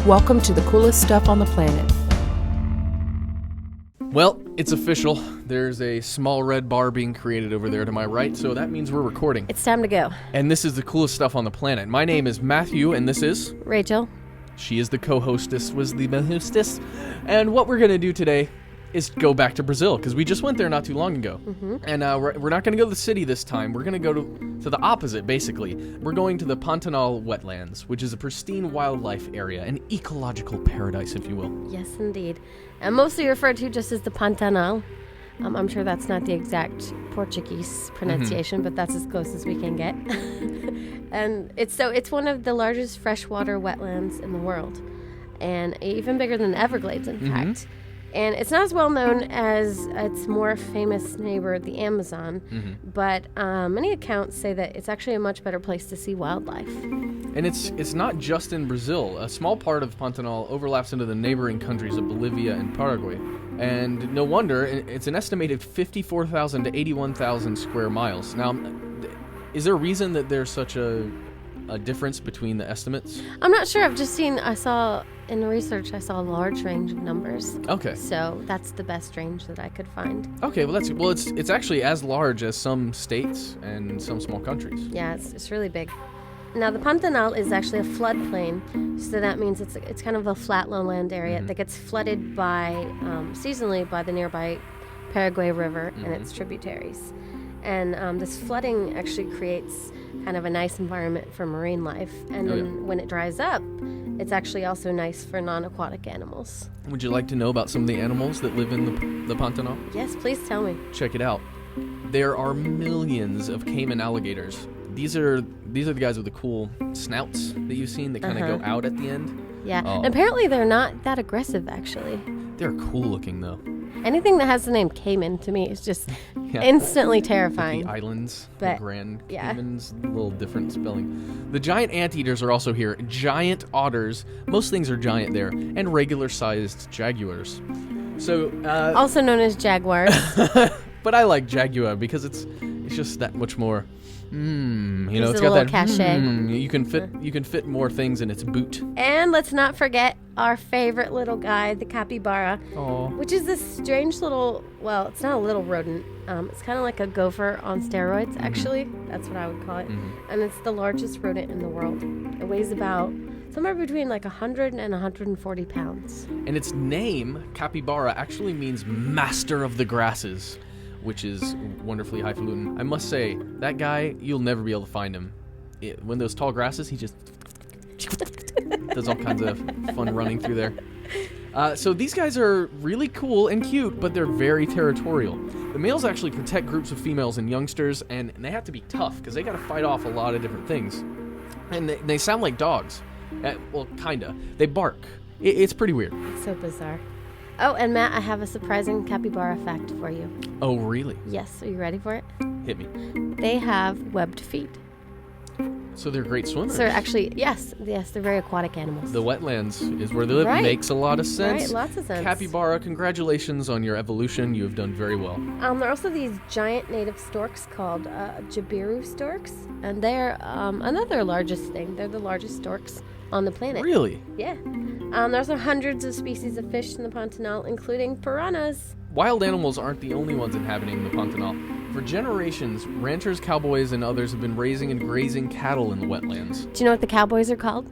Welcome to the coolest stuff on the planet. Well, it's official. There's a small red bar being created over there to my right, so that means we're recording. It's time to go. And this is the coolest stuff on the planet. My name is Matthew, and this is... Rachel. She is the co-hostess, was the hostess. And what we're going to do today is go back to Brazil, because we just went there not too long ago. Mm-hmm. And we're not going to go to the city this time. We're going to go to the opposite, basically. We're going to the Pantanal wetlands, which is a pristine wildlife area, an ecological paradise, if you will. Yes, indeed. And mostly referred to just as the Pantanal. I'm sure that's not the exact Portuguese pronunciation, but that's as close as we can get. And it's one of the largest freshwater wetlands in the world, and even bigger than the Everglades, in fact. And it's not as well known as its more famous neighbor, the Amazon, but many accounts say that it's actually a much better place to see wildlife. And it's not just in Brazil. A small part of Pantanal overlaps into the neighboring countries of Bolivia and Paraguay. And no wonder, it's an estimated 54,000 to 81,000 square miles. Now, is there a reason that there's such a difference between the estimates? I'm not sure. I saw in the research, I saw a large range of numbers. Okay. So that's the best range that I could find. Okay, it's actually as large as some states and some small countries. Yeah, it's really big. Now, the Pantanal is actually a floodplain, so that means it's kind of a flat lowland area that gets flooded seasonally by the nearby Paraguay River and its tributaries. And this flooding actually creates kind of a nice environment for marine life. And then when it dries up, it's actually also nice for non-aquatic animals. Would you like to know about some of the animals that live in the Pantanal? Yes, please tell me. Check it out. There are millions of caiman alligators. These are the guys with the cool snouts that you've seen that kind of go out at the end. Yeah, and apparently they're not that aggressive, actually. They're cool looking, though. Anything that has the name Cayman, to me, is just instantly terrifying. Like the islands, the Grand Caymans, a little different spelling. The giant anteaters are also here. Giant otters, most things are giant there, and regular-sized jaguars. So also known as jaguars. But I like jaguar because it's just that much more. It's got that cachet. You can fit more things in its boot. And let's not forget our favorite little guy, the capybara, which is this strange little. Well, it's not a little rodent. It's kind of like a gopher on steroids. Actually, that's what I would call it. And it's the largest rodent in the world. It weighs about somewhere between like 100 and 140 pounds. And its name, capybara, actually means master of the grasses, which is wonderfully highfalutin. I must say, that guy, you'll never be able to find him. When those tall grasses, he just does all kinds of fun running through there. So these guys are really cool and cute, but they're very territorial. The males actually protect groups of females and youngsters, and they have to be tough because they got to fight off a lot of different things. And they sound like dogs. Well, kinda. They bark. It's pretty weird. It's so bizarre. Oh, and Matt, I have a surprising capybara fact for you. Oh, really? Yes. Are you ready for it? Hit me. They have webbed feet. So they're great swimmers. So actually, yes, they're very aquatic animals. The wetlands is where they live. Right. Makes a lot of sense. Right, lots of sense. Capybara, congratulations on your evolution. You have done very well. There are also these giant native storks called jabiru storks, and they're another largest thing. They're the largest storks on the planet. Really? Yeah. There's hundreds of species of fish in the Pantanal, including piranhas. Wild animals aren't the only ones inhabiting the Pantanal. For generations, ranchers, cowboys, and others have been raising and grazing cattle in the wetlands. Do you know what the cowboys are called?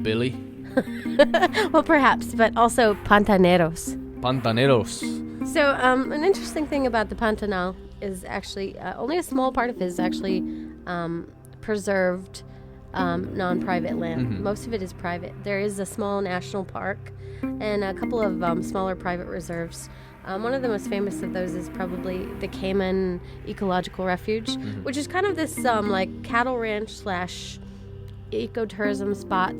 Billy? Well, perhaps, but also pantaneros. Pantaneros. So, an interesting thing about the Pantanal is actually only a small part of it is actually preserved non-private land. Most of it is private. There is a small national park and a couple of smaller private reserves. One of the most famous of those is probably the Cayman Ecological Refuge, which is kind of this like cattle ranch / ecotourism spot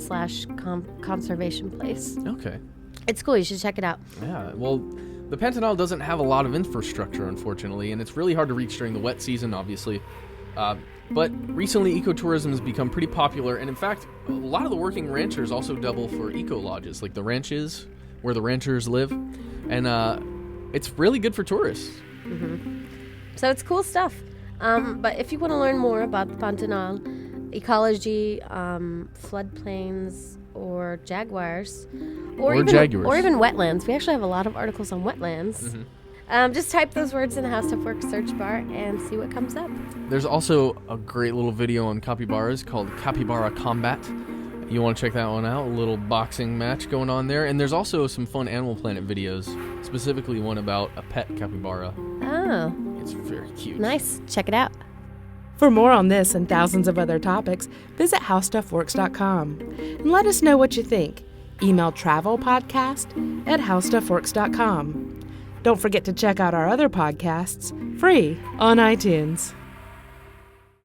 / conservation place. Okay. It's cool. You should check it out. Yeah. Well, the Pantanal doesn't have a lot of infrastructure, unfortunately, and it's really hard to reach during the wet season, obviously. But recently, ecotourism has become pretty popular, and in fact, a lot of the working ranchers also double for eco-lodges, like the ranches where the ranchers live, and it's really good for tourists. So it's cool stuff. But if you want to learn more about the Pantanal, ecology, floodplains, or jaguars, Or even, jaguars. or even wetlands. We actually have a lot of articles on wetlands. Just type those words in the How Stuff Works search bar and see what comes up. There's also a great little video on capybaras called Capybara Combat. You want to check that one out, a little boxing match going on there. And there's also some fun Animal Planet videos, specifically one about a pet capybara. Oh, It's very cute. nice. Check it out. For more on this and thousands of other topics, visit howstuffworks.com and let us know what you think. Email travelpodcast@howstuffworks.com. Don't forget to check out our other podcasts, free on iTunes.